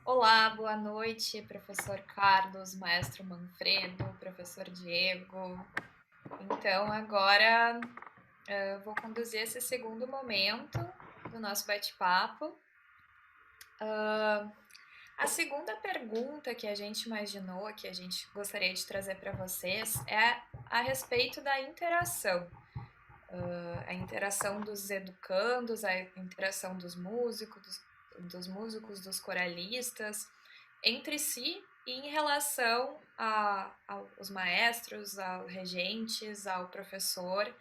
Olá, boa noite, professor Carlos, maestro Manfredo, professor Diego. Então, agora eu vou conduzir esse segundo momento do nosso bate-papo. A segunda pergunta que a gente imaginou, que a gente gostaria de trazer para vocês, é a respeito da interação. A interação dos educandos, a interação dos coralistas, entre si e em relação aos maestros, aos regentes, ao professor.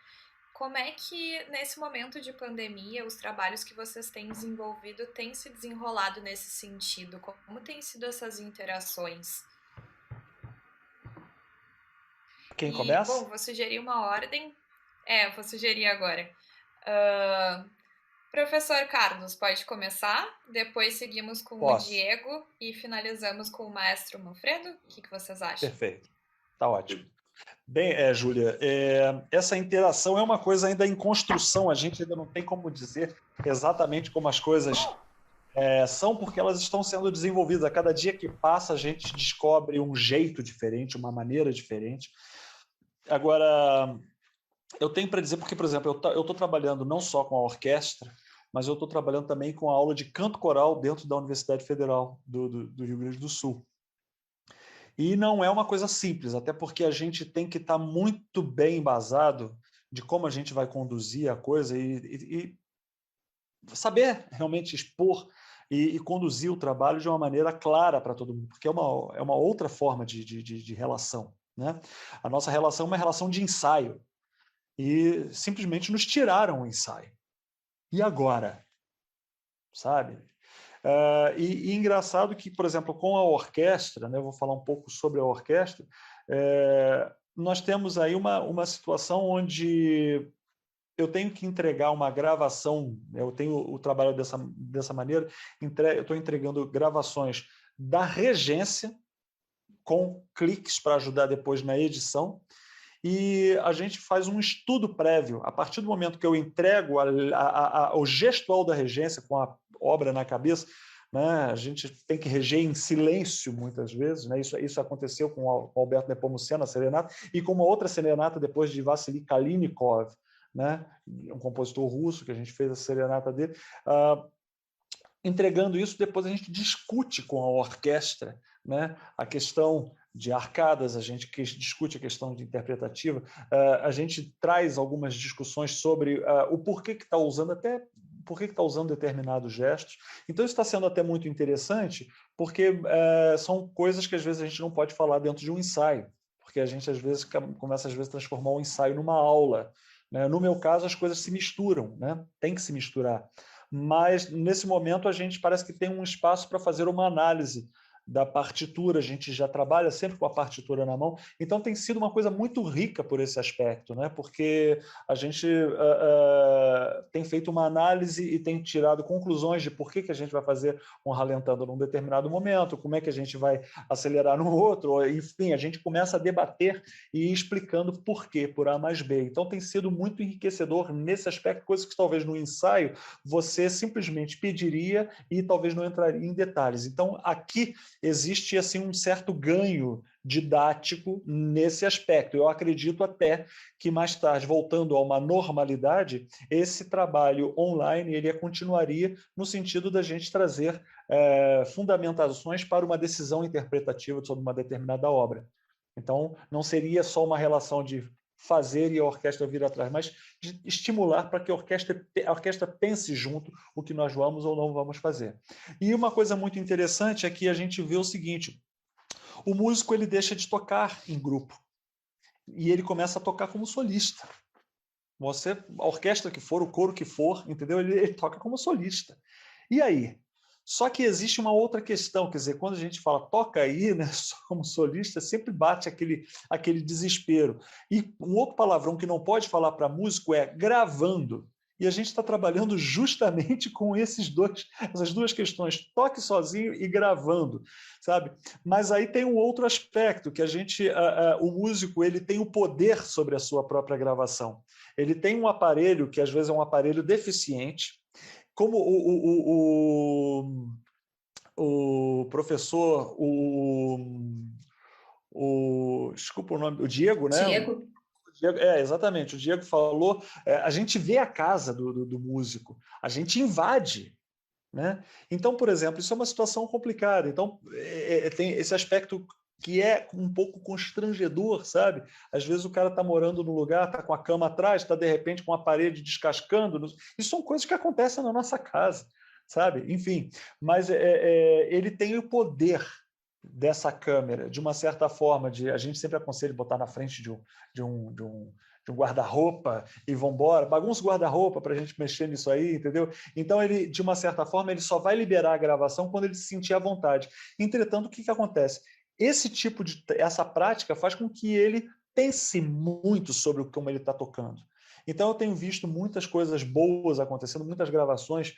Como é que, nesse momento de pandemia, os trabalhos que vocês têm desenvolvido têm se desenrolado nesse sentido? Como têm sido essas interações? Quem E, bom, começa? vou sugerir uma ordem. Eu vou sugerir agora. Uh, Professor Carlos, pode começar. Depois seguimos com o Posso. Diego e finalizamos com o maestro Manfredo. O que vocês acham? Perfeito. Tá ótimo. Bem, Júlia, essa interação é uma coisa ainda em construção. A gente ainda não tem como dizer exatamente como as coisas são, porque elas estão sendo desenvolvidas. A cada dia que passa, a gente descobre um jeito diferente, uma maneira diferente. Agora, eu tenho para dizer, porque, por exemplo, eu estou trabalhando não só com a orquestra, mas eu estou trabalhando também com a aula de canto coral dentro da Universidade Federal do Rio Grande do Sul. E não é uma coisa simples, até porque a gente tem que estar muito bem embasado de como a gente vai conduzir a coisa e saber realmente expor e conduzir o trabalho de uma maneira clara para todo mundo, porque é uma outra forma de relação. Né? A nossa relação é uma relação de ensaio e simplesmente nos tiraram o ensaio. E agora? Sabe? E engraçado que, por exemplo, com a orquestra, né, eu vou falar um pouco sobre a orquestra, nós temos aí uma situação onde eu tenho que entregar uma gravação, né, eu tenho o trabalho dessa maneira, eu estou entregando gravações da regência, com cliques para ajudar depois na edição, e a gente faz um estudo prévio. A partir do momento que eu entrego o gestual da regência com a obra na cabeça, né, a gente tem que reger em silêncio muitas vezes. Né, isso aconteceu com o Alberto Nepomuceno, a serenata, e com uma outra serenata depois de Vassili Kalinikov, né, um compositor russo que a gente fez a serenata dele. Entregando isso, depois a gente discute com a orquestra, né, a questão de arcadas, a gente discute a questão de interpretativa, a gente traz algumas discussões sobre o porquê que está usando por que está usando determinados gestos. Então, isso está sendo até muito interessante, porque são coisas que às vezes a gente não pode falar dentro de um ensaio, porque a gente às vezes começa a transformar o ensaio numa aula. Né? No meu caso, as coisas se misturam, né? Tem que se misturar. Mas nesse momento a gente parece que tem um espaço para fazer uma análise da partitura, a gente já trabalha sempre com a partitura na mão, então tem sido uma coisa muito rica por esse aspecto, né? Porque a gente tem feito uma análise e tem tirado conclusões de por que a gente vai fazer um ralentando num determinado momento, como é que a gente vai acelerar no outro, enfim, a gente começa a debater e ir explicando por quê, por A mais B. Então tem sido muito enriquecedor nesse aspecto, coisa que talvez no ensaio você simplesmente pediria e talvez não entraria em detalhes. Então, aqui existe assim um certo ganho didático nesse aspecto. Eu acredito até que mais tarde, voltando a uma normalidade, esse trabalho online ele continuaria no sentido da gente trazer fundamentações para uma decisão interpretativa sobre uma determinada obra. Então, não seria só uma relação de fazer e a orquestra vir atrás, mas de estimular para que a orquestra pense junto o que nós vamos ou não vamos fazer. E uma coisa muito interessante é que a gente vê o seguinte: o músico ele deixa de tocar em grupo e ele começa a tocar como solista. Você, a orquestra que for, o coro que for, entendeu? Ele toca como solista. E aí? Só que existe uma outra questão, quer dizer, quando a gente fala toca aí, né, só como solista, sempre bate aquele desespero. E um outro palavrão que não pode falar para músico é gravando. E a gente está trabalhando justamente com essas duas questões, toque sozinho e gravando, sabe? Mas aí tem um outro aspecto, que o músico ele tem o poder sobre a sua própria gravação. Ele tem um aparelho que às vezes é um aparelho deficiente, como o professor, desculpa o nome, o Diego, né? Diego. Exatamente, o Diego falou, a gente vê a casa do músico, a gente invade, né? Então, por exemplo, isso é uma situação complicada. Então, tem esse aspecto que é um pouco constrangedor, sabe? Às vezes o cara está morando no lugar, está com a cama atrás, está de repente com a parede descascando. Isso são coisas que acontecem na nossa casa, sabe? Enfim, mas ele tem o poder dessa câmera, de uma certa forma, a gente sempre aconselha botar na frente de um guarda-roupa e vamos embora, bagunça o guarda-roupa para a gente mexer nisso aí, entendeu? Então, ele, de uma certa forma, ele só vai liberar a gravação quando ele se sentir à vontade. Entretanto, o que acontece? Essa prática faz com que ele pense muito sobre como ele está tocando. Então, eu tenho visto muitas coisas boas acontecendo, muitas gravações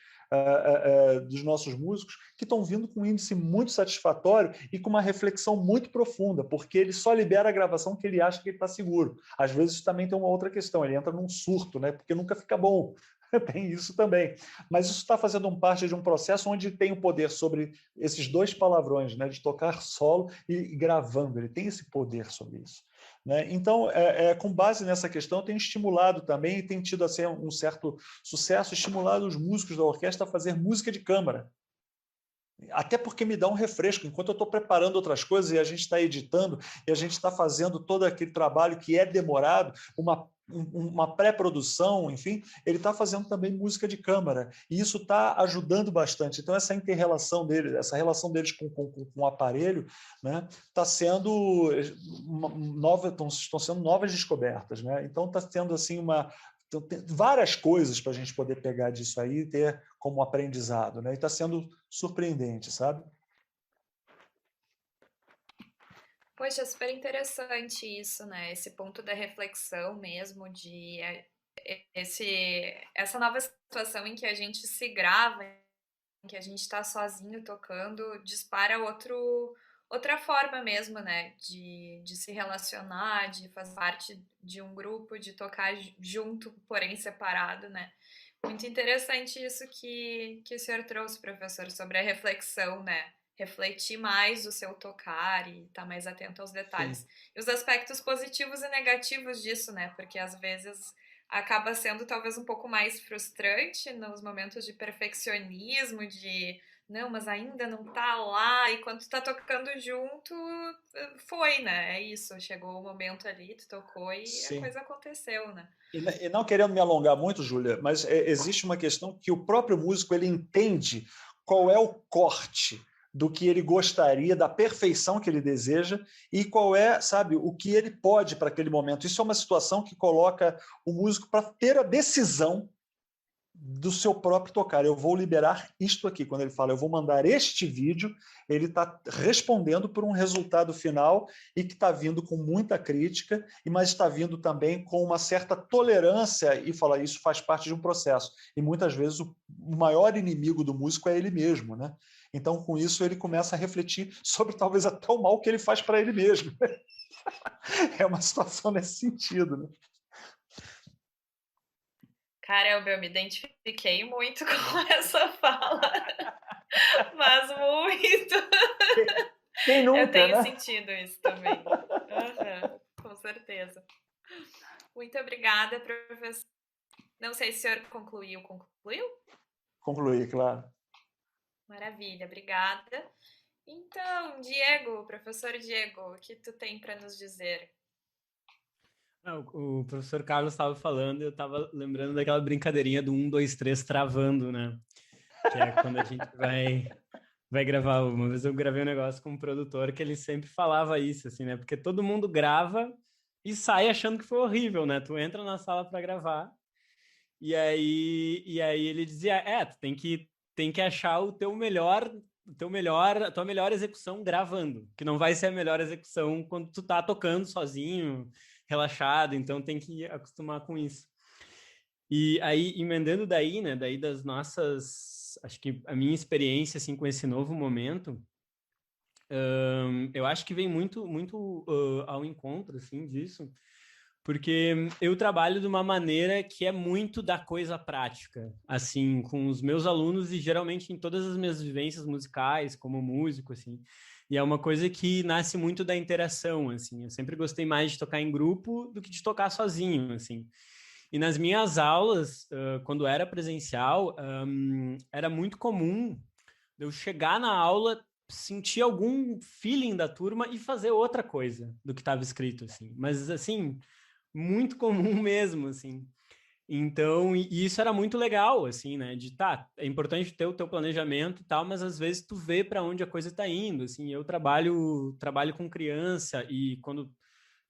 dos nossos músicos que estão vindo com um índice muito satisfatório e com uma reflexão muito profunda, porque ele só libera a gravação que ele acha que ele está seguro. Às vezes também tem uma outra questão, ele entra num surto, né? Porque nunca fica bom. Tem isso também. Mas isso está fazendo parte de um processo onde tem o poder sobre esses dois palavrões, né? De tocar solo e gravando. Ele tem esse poder sobre isso. Né? Então, com base nessa questão, eu tenho estimulado também e tem tido assim, um certo sucesso, estimulado os músicos da orquestra a fazer música de câmara. Até porque me dá um refresco. Enquanto eu estou preparando outras coisas e a gente está editando e a gente está fazendo todo aquele trabalho que é demorado, uma pré-produção, enfim, ele está fazendo também música de câmara. E isso está ajudando bastante. Então, essa inter-relação deles, essa relação deles com o aparelho, né, está sendo estão sendo novas descobertas. Né? Então, está sendo assim então, tem várias coisas para a gente poder pegar disso aí e ter como aprendizado, né? E está sendo surpreendente, sabe? Poxa, super interessante isso, né? Esse ponto da reflexão mesmo, essa nova situação em que a gente se grava, em que a gente está sozinho tocando, dispara outra forma mesmo, né? De se relacionar, de fazer parte de um grupo, de tocar junto, porém separado, né? Muito interessante isso que o senhor trouxe, professor, sobre a reflexão, né? Refletir mais o seu tocar e estar mais atento aos detalhes. Sim. E os aspectos positivos e negativos disso, né? Porque às vezes acaba sendo talvez um pouco mais frustrante nos momentos de perfeccionismo, de não, mas ainda não tá lá, e quando tu tá tocando junto, foi, né? É isso, chegou o momento ali, tu tocou e Sim. A coisa aconteceu, né? E não querendo me alongar muito, Júlia, mas existe uma questão que o próprio músico ele entende qual é o corte do que ele gostaria, da perfeição que ele deseja e qual é, sabe, o que ele pode para aquele momento. Isso é uma situação que coloca o músico para ter a decisão do seu próprio tocar. Eu vou liberar isto aqui. Quando ele fala, eu vou mandar este vídeo, ele está respondendo por um resultado final e que está vindo com muita crítica, mas está vindo também com uma certa tolerância e fala, isso faz parte de um processo. E muitas vezes o maior inimigo do músico é ele mesmo, né? Então, com isso, ele começa a refletir sobre talvez até o mal que ele faz para ele mesmo. É uma situação nesse sentido, né? Caramba, eu me identifiquei muito com essa fala, mas muito. Quem nunca, eu tenho né? sentido isso também. Uhum, com certeza. Muito obrigada, professor. Não sei se o senhor concluiu. Concluiu? Concluí, claro. Maravilha, obrigada. Então, Diego, professor Diego, o que tu tem para nos dizer? O professor Carlos estava falando e eu estava lembrando daquela brincadeirinha do 1, 2, 3 travando, né? Que é quando a gente vai gravar. Uma vez eu gravei um negócio com um produtor que ele sempre falava isso, assim, né? Porque todo mundo grava e sai achando que foi horrível, né? Tu entra na sala para gravar e aí ele dizia, tu tem que achar a tua melhor execução gravando, que não vai ser a melhor execução quando tu tá tocando sozinho, relaxado, então tem que acostumar com isso. E aí, emendando daí, né, daí das nossas, acho que a minha experiência, assim, com esse novo momento, eu acho que vem muito ao encontro, assim, disso, porque eu trabalho de uma maneira que é muito da coisa prática, assim, com os meus alunos e geralmente em todas as minhas vivências musicais, como músico, assim. E é uma coisa que nasce muito da interação, assim. Eu sempre gostei mais de tocar em grupo do que de tocar sozinho, assim. E nas minhas aulas, quando era presencial, era muito comum eu chegar na aula, sentir algum feeling da turma e fazer outra coisa do que estava escrito, assim. Mas, assim, muito comum mesmo, assim. Então, e isso era muito legal, assim, né? De é importante ter o teu planejamento e tal, mas às vezes tu vê para onde a coisa está indo, assim. Eu trabalho com criança e quando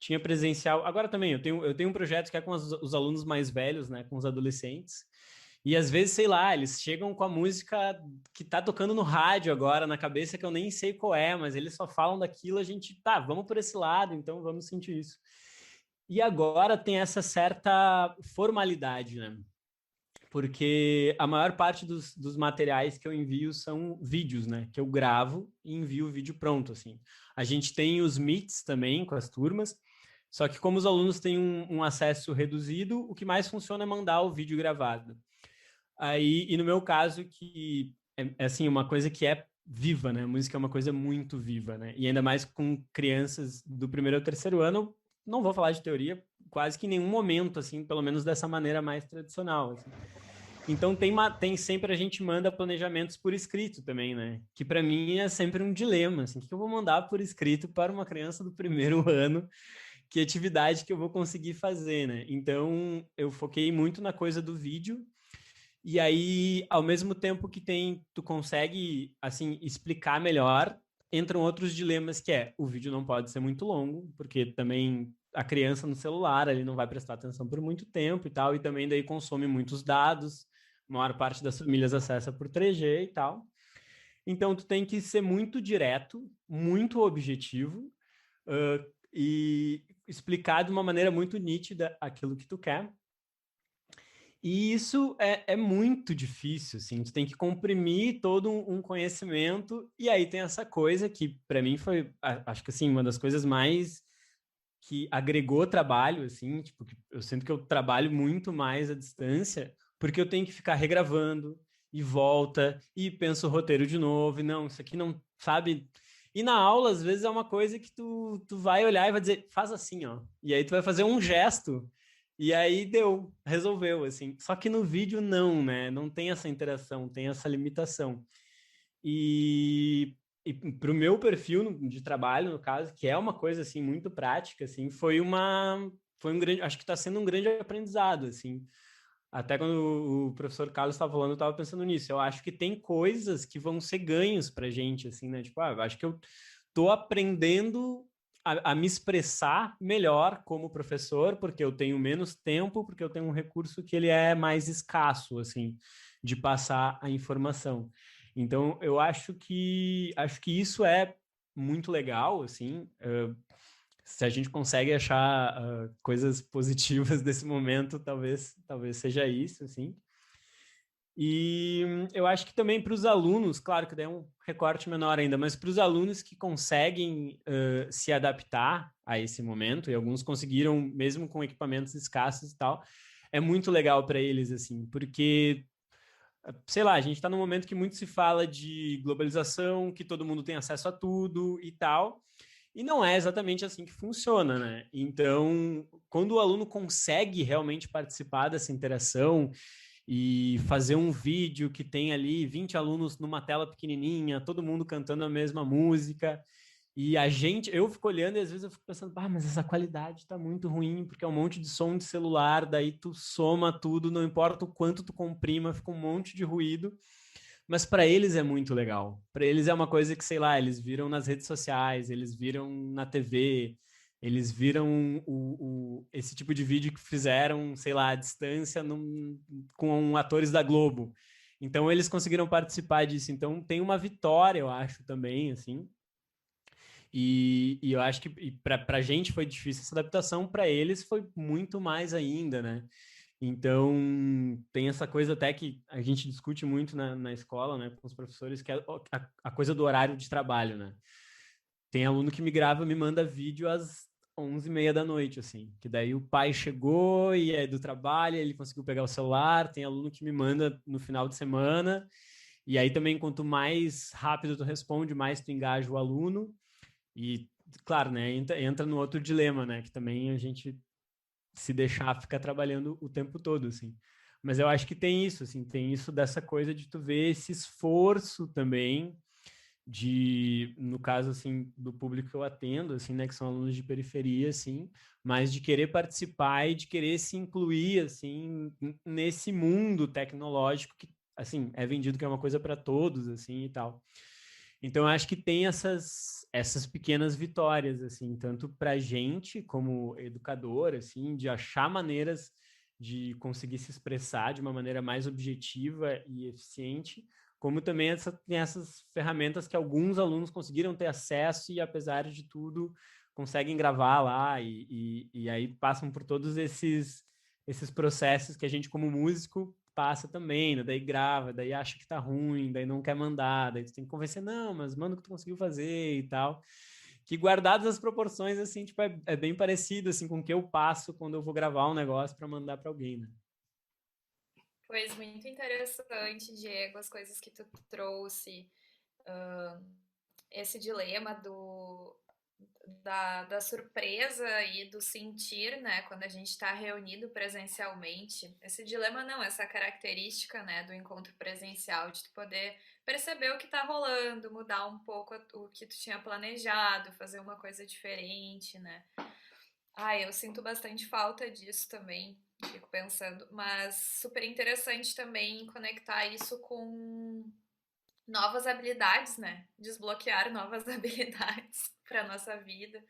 tinha presencial, agora também eu tenho um projeto que é com os alunos mais velhos, né, com os adolescentes. E às vezes, sei lá, eles chegam com a música que tá tocando no rádio agora na cabeça que eu nem sei qual é, mas eles só falam daquilo, a gente, vamos por esse lado, então vamos sentir isso. E agora tem essa certa formalidade, né? Porque a maior parte dos materiais que eu envio são vídeos, né? Que eu gravo e envio o vídeo pronto, assim. A gente tem os meets também com as turmas, só que como os alunos têm um acesso reduzido, o que mais funciona é mandar o vídeo gravado. Aí, e no meu caso, que é assim, uma coisa que é viva, né? A música é uma coisa muito viva, né? E ainda mais com crianças do primeiro ao terceiro ano, não vou falar de teoria, quase que em nenhum momento, assim, pelo menos dessa maneira mais tradicional, assim. Então tem sempre a gente manda planejamentos por escrito também, né? Que para mim é sempre um dilema, assim, o que eu vou mandar por escrito para uma criança do primeiro ano? Que atividade que eu vou conseguir fazer, né? Então eu foquei muito na coisa do vídeo. E aí, ao mesmo tempo que tu consegue assim explicar melhor, entram outros dilemas que o vídeo não pode ser muito longo, porque também a criança no celular, ele não vai prestar atenção por muito tempo e tal, e também daí consome muitos dados, a maior parte das famílias acessa por 3G e tal. Então tu tem que ser muito direto, muito objetivo, e explicar de uma maneira muito nítida aquilo que tu quer. E isso é muito difícil, assim, tu tem que comprimir todo um conhecimento, e aí tem essa coisa que, para mim, foi, acho que, assim, uma das coisas mais que agregou trabalho, assim, tipo, que eu sinto que eu trabalho muito mais à distância, porque eu tenho que ficar regravando, e volta, e penso o roteiro de novo, e não, isso aqui não, sabe? E na aula, às vezes, é uma coisa que tu vai olhar e vai dizer, faz assim, ó. E aí tu vai fazer um gesto, e aí resolveu, assim. Só que no vídeo não, né? Não tem essa interação, tem essa limitação. E para o meu perfil de trabalho, no caso, que é uma coisa assim muito prática, assim, foi um grande, acho que está sendo um grande aprendizado, assim. Até quando o professor Carlos estava falando, eu estava pensando nisso. Eu acho que tem coisas que vão ser ganhos para gente, assim, né? Tipo, eu acho que eu estou aprendendo a me expressar melhor como professor, porque eu tenho menos tempo, porque eu tenho um recurso que ele é mais escasso, assim, de passar a informação. Então, eu acho que isso é muito legal, assim. Se a gente consegue achar coisas positivas desse momento, talvez seja isso, assim. E eu acho que também para os alunos, claro que daí é um recorte menor ainda, mas para os alunos que conseguem se adaptar a esse momento, e alguns conseguiram mesmo com equipamentos escassos e tal, é muito legal para eles, assim, porque sei lá, a gente está num momento que muito se fala de globalização, que todo mundo tem acesso a tudo e tal, e não é exatamente assim que funciona, né? Então, quando o aluno consegue realmente participar dessa interação e fazer um vídeo que tem ali 20 alunos numa tela pequenininha, todo mundo cantando a mesma música, e eu fico olhando e às vezes eu fico pensando, mas essa qualidade tá muito ruim, porque é um monte de som de celular, daí tu soma tudo, não importa o quanto tu comprima, fica um monte de ruído. Mas para eles é muito legal. Para eles é uma coisa que, sei lá, eles viram nas redes sociais, eles viram na TV, eles viram esse tipo de vídeo que fizeram, sei lá, à distância com atores da Globo. Então eles conseguiram participar disso. Então tem uma vitória, eu acho, também, assim. E eu acho que para a gente foi difícil essa adaptação, para eles foi muito mais ainda, né? Então, tem essa coisa até que a gente discute muito na escola, né, com os professores, que é a coisa do horário de trabalho, né? Tem aluno que me grava, me manda vídeo às 11h30 da noite, assim, que daí o pai chegou e é do trabalho, ele conseguiu pegar o celular, tem aluno que me manda no final de semana, e aí também quanto mais rápido tu responde, mais tu engaja o aluno, e claro, né, entra no outro dilema, né, que também a gente se deixar ficar trabalhando o tempo todo, assim. Mas eu acho que tem isso, assim, tem isso dessa coisa de tu ver esse esforço também de, no caso, assim, do público que eu atendo, assim, né, que são alunos de periferia, assim, mas de querer participar e de querer se incluir, assim, nesse mundo tecnológico que, assim, é vendido que é uma coisa para todos, assim, e tal. Então, eu acho que tem essas pequenas vitórias, assim, tanto para a gente como educador, assim, de achar maneiras de conseguir se expressar de uma maneira mais objetiva e eficiente, como também tem essas ferramentas que alguns alunos conseguiram ter acesso e, apesar de tudo, conseguem gravar lá e aí passam por todos esses processos que a gente, como músico, passa também, né? Daí grava, daí acha que tá ruim, daí não quer mandar, daí tu tem que convencer, não, mas manda o que tu conseguiu fazer e tal. Que guardadas as proporções, assim, tipo, é bem parecido, assim, com o que eu passo quando eu vou gravar um negócio para mandar para alguém, né? Pois muito interessante, Diego, as coisas que tu trouxe, esse dilema da surpresa e do sentir, né, quando a gente está reunido presencialmente. Esse dilema não, essa característica, né, do encontro presencial, de tu poder perceber o que está rolando, mudar um pouco o que tu tinha planejado, fazer uma coisa diferente, né. Eu sinto bastante falta disso também, fico pensando, mas super interessante também conectar isso com novas habilidades, né? Desbloquear novas habilidades para nossa vida.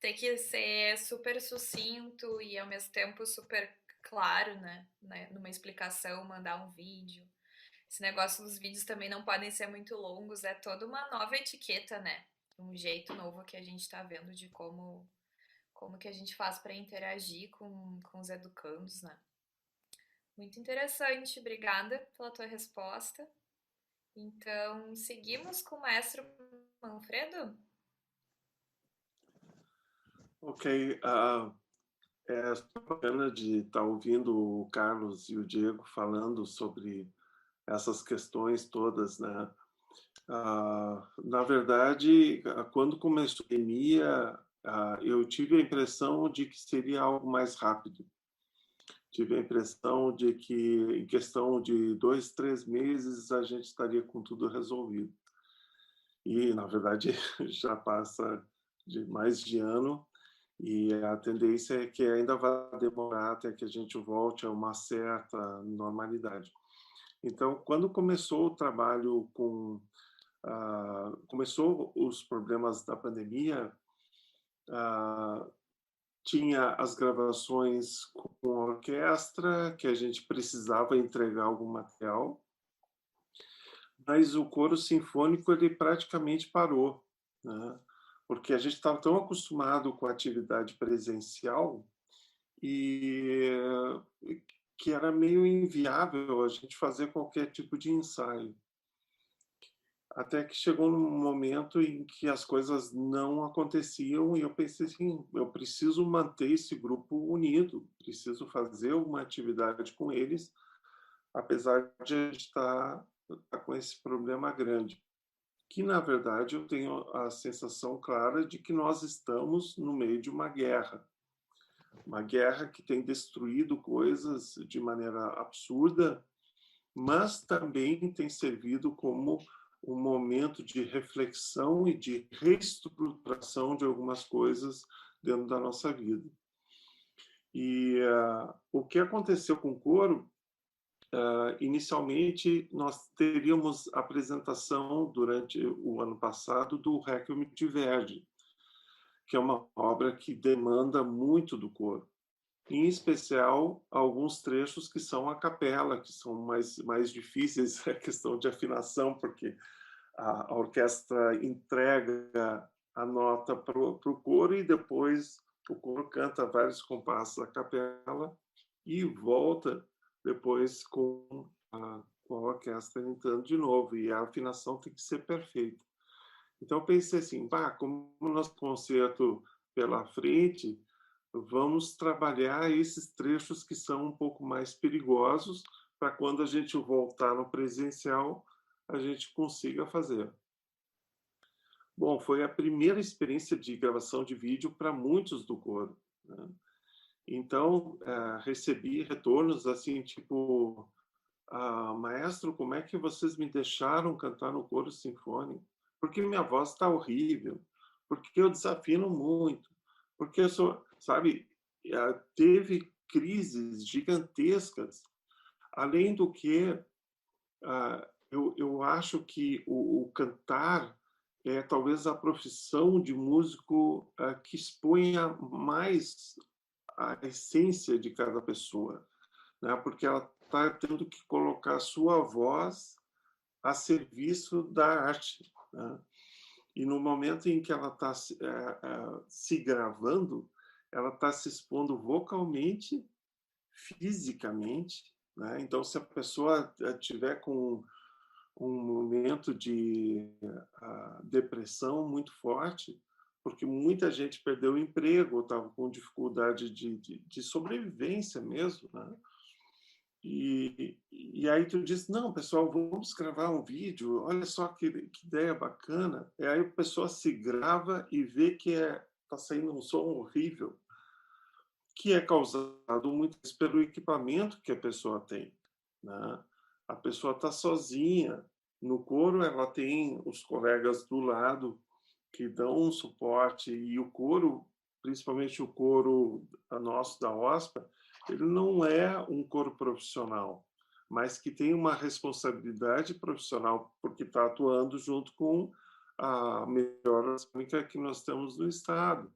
Ter que ser super sucinto e ao mesmo tempo super claro, né? Numa explicação, mandar um vídeo. Esse negócio dos vídeos também não podem ser muito longos, é toda uma nova etiqueta, né? Um jeito novo que a gente está vendo de como que a gente faz para interagir com os educandos, né? Muito interessante, obrigada pela tua resposta. Então, seguimos com o maestro Manfredo? Ok, é super bacana de estar ouvindo o Carlos e o Diego falando sobre essas questões todas, né? Na verdade, quando começou a pandemia, eu tive a impressão de que seria algo mais rápido. Tive a impressão de que, em questão de 2, 3 meses, a gente estaria com tudo resolvido. E, na verdade, já passa de mais de ano e a tendência é que ainda vai demorar até que a gente volte a uma certa normalidade. Então, quando começou o trabalho começou os problemas da pandemia, tinha as gravações com a orquestra, que a gente precisava entregar algum material, mas o coro sinfônico ele praticamente parou, né? Porque a gente estava tão acostumado com a atividade presencial e que era meio inviável a gente fazer qualquer tipo de ensaio. Até que chegou num momento em que as coisas não aconteciam e eu pensei assim, eu preciso manter esse grupo unido, preciso fazer uma atividade com eles, apesar de a gente estar com esse problema grande. Que, na verdade, eu tenho a sensação clara de que nós estamos no meio de uma guerra que tem destruído coisas de maneira absurda, mas também tem servido como um momento de reflexão e de reestruturação de algumas coisas dentro da nossa vida. E o que aconteceu com o coro, inicialmente nós teríamos apresentação durante o ano passado do Requiem de Verdi, que é uma obra que demanda muito do coro. Em especial, alguns trechos que são a capela, que são mais difíceis, a questão de afinação, porque a orquestra entrega a nota para o coro e depois o coro canta vários compassos a capela e volta depois com a orquestra entrando de novo, e a afinação tem que ser perfeita. Então eu pensei assim, como nosso concerto pela frente, vamos trabalhar esses trechos que são um pouco mais perigosos, para quando a gente voltar no presencial, a gente consiga fazer. Bom, foi a primeira experiência de gravação de vídeo para muitos do coro, né? Então, recebi retornos assim, tipo, maestro, como é que vocês me deixaram cantar no coro sinfônico? Porque minha voz está horrível, porque eu desafino muito, porque eu sou, sabe, teve crises gigantescas. Além do que, eu acho que o cantar é talvez a profissão de músico que exponha mais a essência de cada pessoa, né? Porque ela está tendo que colocar a sua voz a serviço da arte, né? E no momento em que ela está se gravando, ela está se expondo vocalmente, fisicamente, né? Então, se a pessoa tiver com um momento de depressão muito forte, porque muita gente perdeu o emprego, estava com dificuldade de sobrevivência mesmo, né? E aí tu diz, não, pessoal, vamos gravar um vídeo, olha só que ideia bacana. E aí a pessoa se grava e vê que está saindo um som horrível, que é causado muito pelo equipamento que a pessoa tem, né? A pessoa está sozinha. No coro, ela tem os colegas do lado que dão um suporte, e o coro, principalmente o coro nosso da OSPA, ele não é um coro profissional, mas que tem uma responsabilidade profissional, porque está atuando junto com a melhor técnica que nós temos no Estado.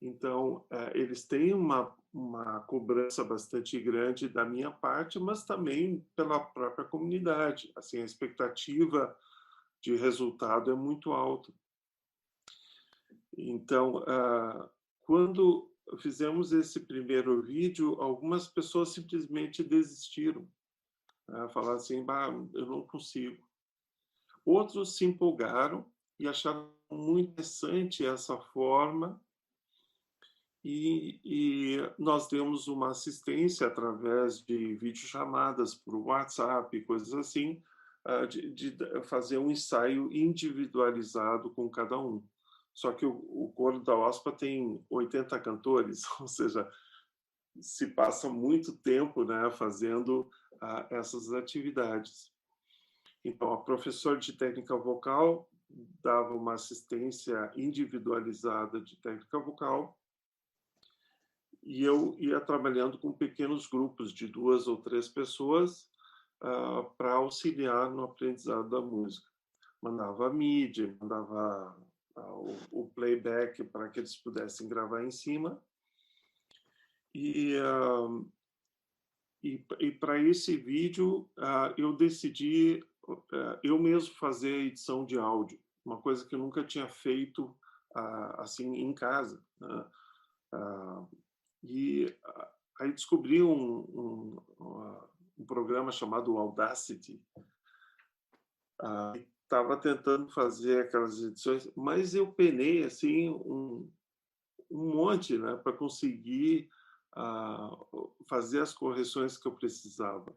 Então, eles têm uma cobrança bastante grande da minha parte, mas também pela própria comunidade. Assim, a expectativa de resultado é muito alta. Então, quando fizemos esse primeiro vídeo, algumas pessoas simplesmente desistiram. Falaram assim, eu não consigo. Outros se empolgaram e acharam muito interessante essa forma, e nós demos uma assistência através de videochamadas por WhatsApp, coisas assim, de fazer um ensaio individualizado com cada um. Só que o coro da OSPA tem 80 cantores, ou seja, se passa muito tempo, né, fazendo essas atividades. Então, a professora de técnica vocal dava uma assistência individualizada de técnica vocal, e eu ia trabalhando com pequenos grupos de 2 ou 3 pessoas para auxiliar no aprendizado da música. Mandava a MIDI, mandava o playback para que eles pudessem gravar em cima. E para esse vídeo, eu decidi eu mesmo fazer a edição de áudio, uma coisa que eu nunca tinha feito assim em casa, né? E aí descobri um programa chamado Audacity. Estava tentando fazer aquelas edições, mas eu penei assim um monte, né, para conseguir fazer as correções que eu precisava.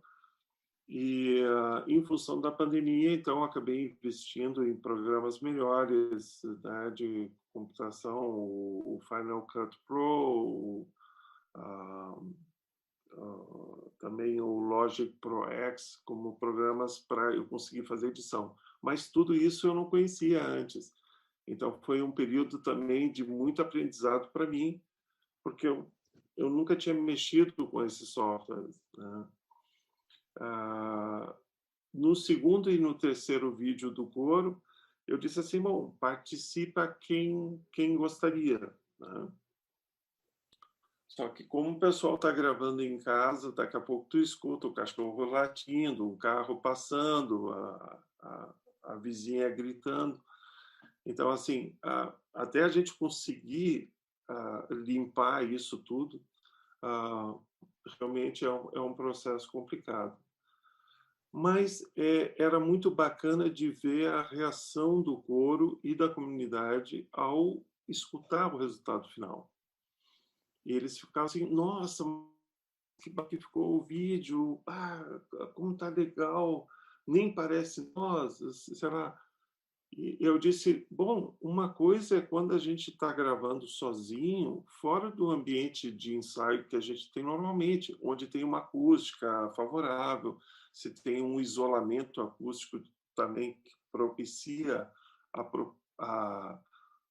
E em função da pandemia, então, acabei investindo em programas melhores, né, de computação, o Final Cut Pro, também o Logic Pro X, como programas para eu conseguir fazer edição. Mas tudo isso eu não conhecia antes. Então, foi um período também de muito aprendizado para mim, porque eu nunca tinha mexido com esses softwares, né? No segundo e no terceiro vídeo do coro, eu disse assim, bom, participa quem gostaria, né? Só que como o pessoal está gravando em casa, daqui a pouco tu escuta o cachorro latindo, um carro passando, a vizinha gritando. Então, assim, até a gente conseguir limpar isso tudo, realmente é um processo complicado. Mas era muito bacana de ver a reação do coro e da comunidade ao escutar o resultado final. E eles ficavam assim, nossa, que ficou o vídeo, como tá legal, nem parece nós, será? E eu disse, bom, uma coisa é quando a gente está gravando sozinho, fora do ambiente de ensaio que a gente tem normalmente, onde tem uma acústica favorável, se tem um isolamento acústico também que propicia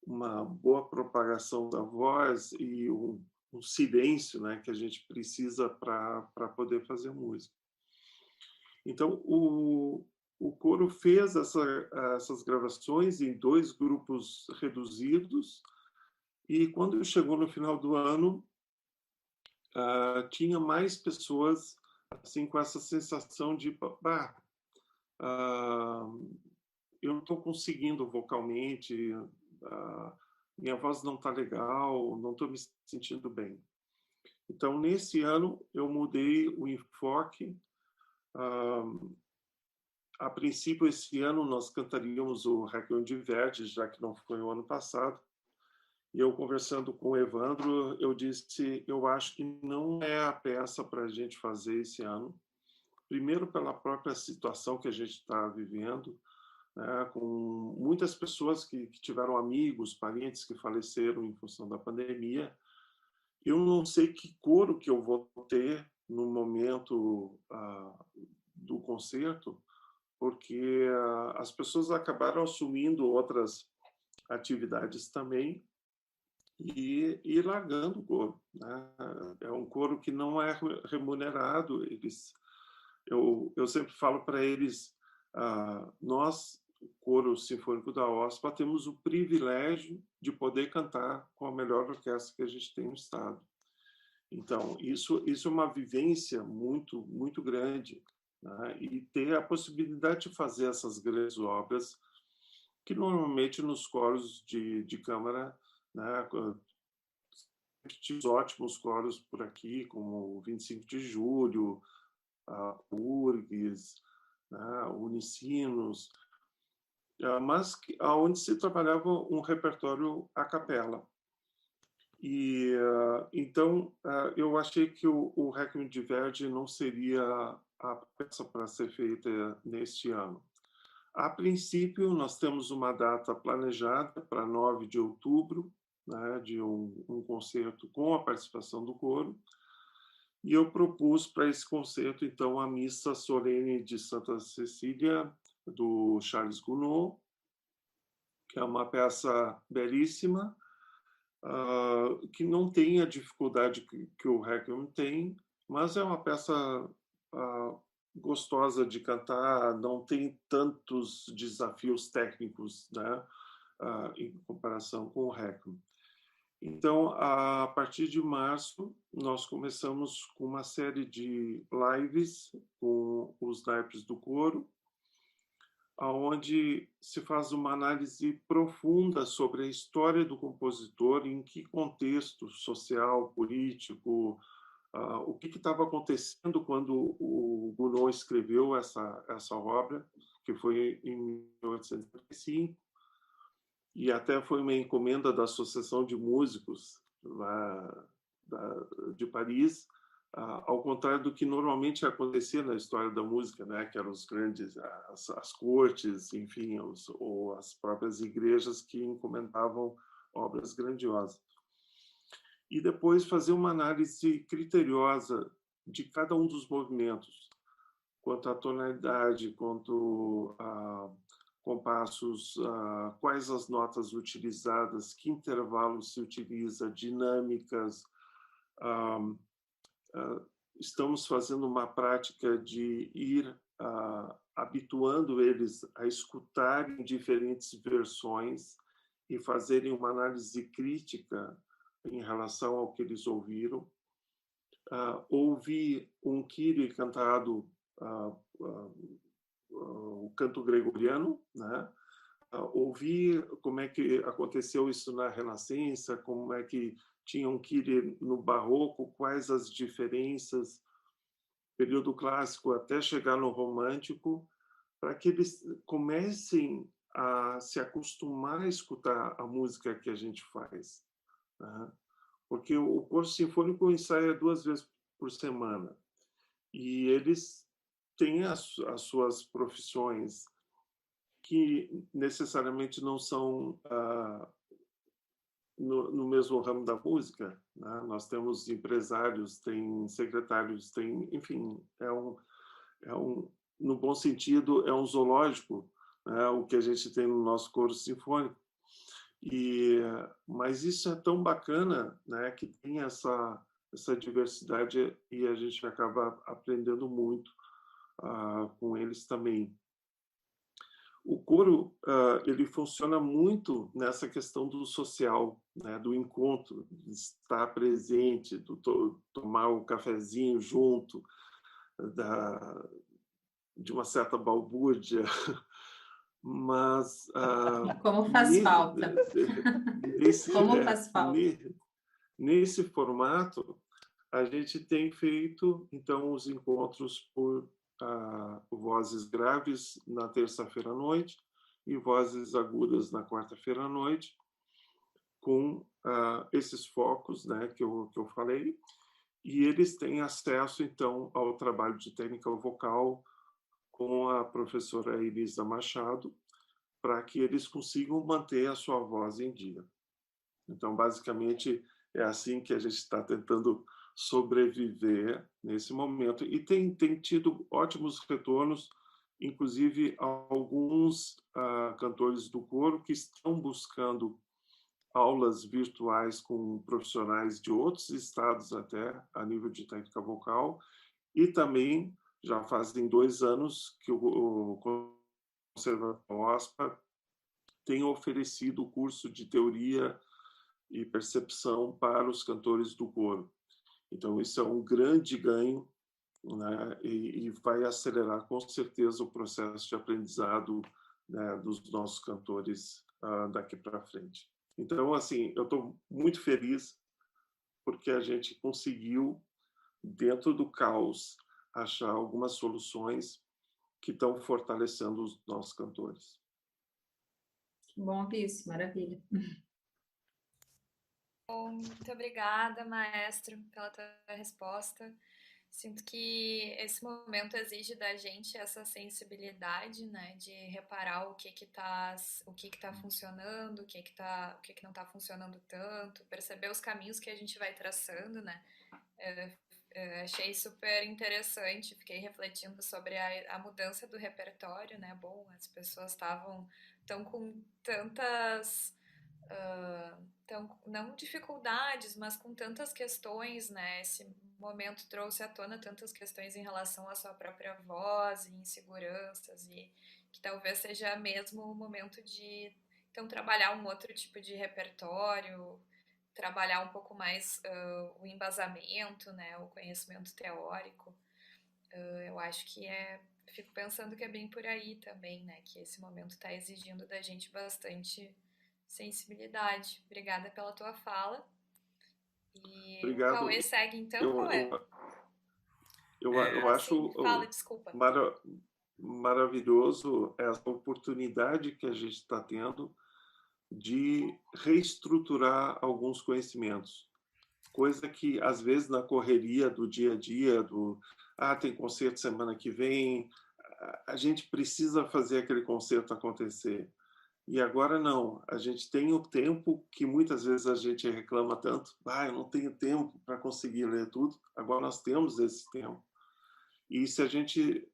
uma boa propagação da voz e um silêncio, né, que a gente precisa para poder fazer música. Então, o coro fez essas gravações em 2 grupos reduzidos, e quando chegou no final do ano, tinha mais pessoas assim com essa sensação de eu não estou conseguindo vocalmente, minha voz não está legal, não estou me sentindo bem. Então, nesse ano, eu mudei o enfoque. A princípio, esse ano, nós cantaríamos o Requiem de Verdi, já que não foi o ano passado. E eu, conversando com o Evandro, eu disse, eu acho que não é a peça para a gente fazer esse ano. Primeiro, pela própria situação que a gente está vivendo, né, com muitas pessoas que tiveram amigos, parentes que faleceram em função da pandemia. Eu não sei que coro que eu vou ter no momento do concerto, porque as pessoas acabaram assumindo outras atividades também e largando o coro, né? É um coro que não é remunerado. Eu sempre falo para eles, nós, o Coro Sinfônico da OSPA, temos o privilégio de poder cantar com a melhor orquestra que a gente tem no estado. Então, isso é uma vivência muito, muito grande, né? E ter a possibilidade de fazer essas grandes obras, que normalmente nos coros de câmara, né, ótimos coros por aqui, como o 25 de Julho, a URGS, né, Unicinos, mas onde se trabalhava um repertório a capela. E então eu achei que o Requiem de Verdi não seria a peça para ser feita neste ano. A princípio, nós temos uma data planejada para 9 de outubro, né, de um concerto com a participação do coro, e eu propus para esse concerto, então, a Missa Solene de Santa Cecília, do Charles Gounod, que é uma peça belíssima, que não tem a dificuldade que o Requiem tem, mas é uma peça gostosa de cantar, não tem tantos desafios técnicos, né, em comparação com o Requiem. Então, a partir de março, nós começamos com uma série de lives com os naipes do coro, onde se faz uma análise profunda sobre a história do compositor, em que contexto social, político, o que estava acontecendo quando o Gounod escreveu essa obra, que foi em 1835, e até foi uma encomenda da Associação de Músicos lá de Paris, ao contrário do que normalmente acontecia na história da música, né, que eram os grandes, as cortes, enfim, ou as próprias igrejas que encomendavam obras grandiosas. E depois fazer uma análise criteriosa de cada um dos movimentos, quanto à tonalidade, quanto a compassos, quais as notas utilizadas, que intervalo se utiliza, dinâmicas. Estamos fazendo uma prática de ir habituando eles a escutarem diferentes versões e fazerem uma análise crítica em relação ao que eles ouviram. Ouvir um Kyrie cantado, o canto gregoriano, né? Ouvir como é que aconteceu isso na Renascença, como é que tinha um Kyrie no Barroco, quais as diferenças, período clássico até chegar no Romântico, para que eles comecem a se acostumar a escutar a música que a gente faz, né? Porque o coro sinfônico ensaia 2 vezes por semana e eles têm as suas profissões que necessariamente não são no mesmo ramo da música, né? Nós temos empresários, tem secretários, tem, enfim, no bom sentido, é um zoológico, né? O que a gente tem no nosso coro sinfônico. Mas isso é tão bacana, né? Que tem essa diversidade e a gente acaba aprendendo muito com eles também. O coro ele funciona muito nessa questão do social, né, do encontro, de estar presente, tomar o cafezinho junto, de uma certa balbúrdia, mas como faz falta. Como faz falta. Nesse formato, a gente tem feito então os encontros por vozes graves na terça-feira à noite e vozes agudas na quarta-feira à noite, com esses focos, né, que eu falei, e eles têm acesso então ao trabalho de técnica vocal com a professora Elisa Machado, para que eles consigam manter a sua voz em dia. Então, basicamente, é assim que a gente está tentando sobreviver nesse momento. E tem tido ótimos retornos, inclusive alguns cantores do coro que estão buscando aulas virtuais com profissionais de outros estados até, a nível de técnica vocal, e também já fazem 2 anos que o Conservatório OSPA tem oferecido o curso de teoria e percepção para os cantores do coro. Então, isso é um grande ganho, né? E vai acelerar, com certeza, o processo de aprendizado, né, dos nossos cantores daqui para frente. Então, assim, eu estou muito feliz porque a gente conseguiu, dentro do caos, achar algumas soluções que estão fortalecendo os nossos cantores. Bom ouvir isso, maravilha. Bom, muito obrigada, maestro, pela tua resposta. Sinto que esse momento exige da gente essa sensibilidade, né, de reparar o que tá funcionando, o que não tá funcionando tanto, perceber os caminhos que a gente vai traçando, né. Achei super interessante, fiquei refletindo sobre a mudança do repertório, né. Bom, as pessoas estão com tantas não dificuldades, mas com tantas questões, né? Esse momento trouxe à tona tantas questões em relação à sua própria voz, e inseguranças, e que talvez seja mesmo o momento de então trabalhar um outro tipo de repertório, trabalhar um pouco mais o embasamento, né? O conhecimento teórico. Eu acho que fico pensando que é bem por aí também, né? Que esse momento está exigindo da gente bastante sensibilidade. Obrigada pela tua fala. E Obrigado. O Cauê segue então, Cauê? Eu acho fala, desculpa. maravilhoso essa oportunidade que a gente está tendo de reestruturar alguns conhecimentos. Coisa que, às vezes, na correria do dia a dia, tem concerto semana que vem, a gente precisa fazer aquele concerto acontecer. E agora não, a gente tem o tempo que muitas vezes a gente reclama tanto, eu não tenho tempo para conseguir ler tudo. Agora nós temos esse tempo. E se a gente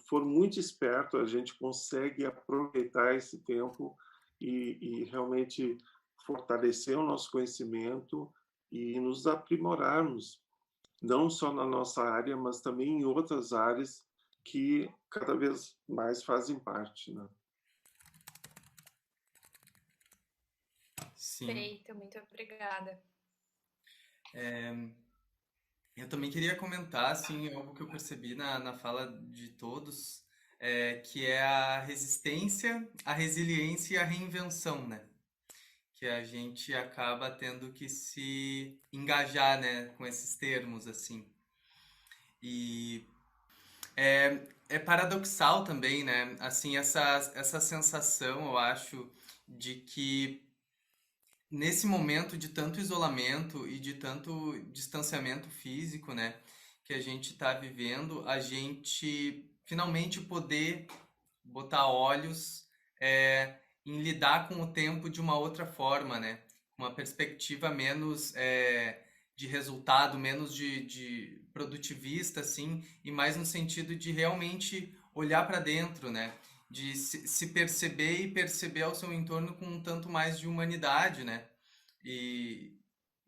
for muito esperto, a gente consegue aproveitar esse tempo e realmente fortalecer o nosso conhecimento e nos aprimorarmos, não só na nossa área, mas também em outras áreas que cada vez mais fazem parte, né? Sim. Perfeito, muito obrigada. Eu também queria comentar, assim, algo que eu percebi na fala de todos, que é a resistência, a resiliência e a reinvenção, né? Que a gente acaba tendo que se engajar, né, com esses termos, assim. E é paradoxal também, né? Assim, essa sensação, eu acho, de que nesse momento de tanto isolamento e de tanto distanciamento físico, né, que a gente está vivendo, a gente finalmente poder botar olhos em lidar com o tempo de uma outra forma, né? Uma perspectiva menos de resultado, menos de produtivista, assim, e mais no sentido de realmente olhar para dentro, né? De se perceber e perceber ao seu entorno com um tanto mais de humanidade, né? E,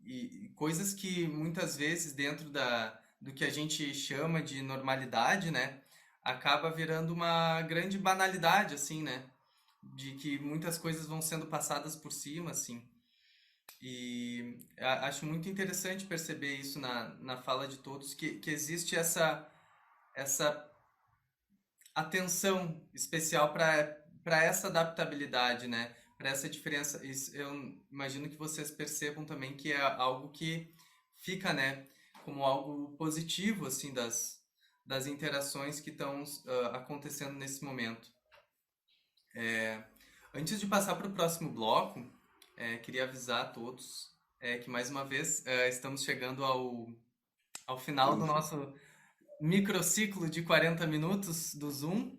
e coisas que muitas vezes dentro do que a gente chama de normalidade, né? Acaba virando uma grande banalidade, assim, né? De que muitas coisas vão sendo passadas por cima, assim. E acho muito interessante perceber isso na fala de todos, que existe essa atenção especial para essa adaptabilidade, né? Para essa diferença. Isso, eu imagino que vocês percebam também que é algo que fica, né, como algo positivo, assim, das interações que estão acontecendo nesse momento. Antes de passar para o próximo bloco, queria avisar a todos que, mais uma vez, estamos chegando ao final do nosso microciclo de 40 minutos do Zoom.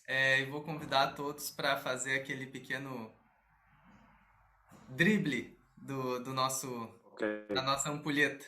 E vou convidar a todos para fazer aquele pequeno drible da nossa ampulheta.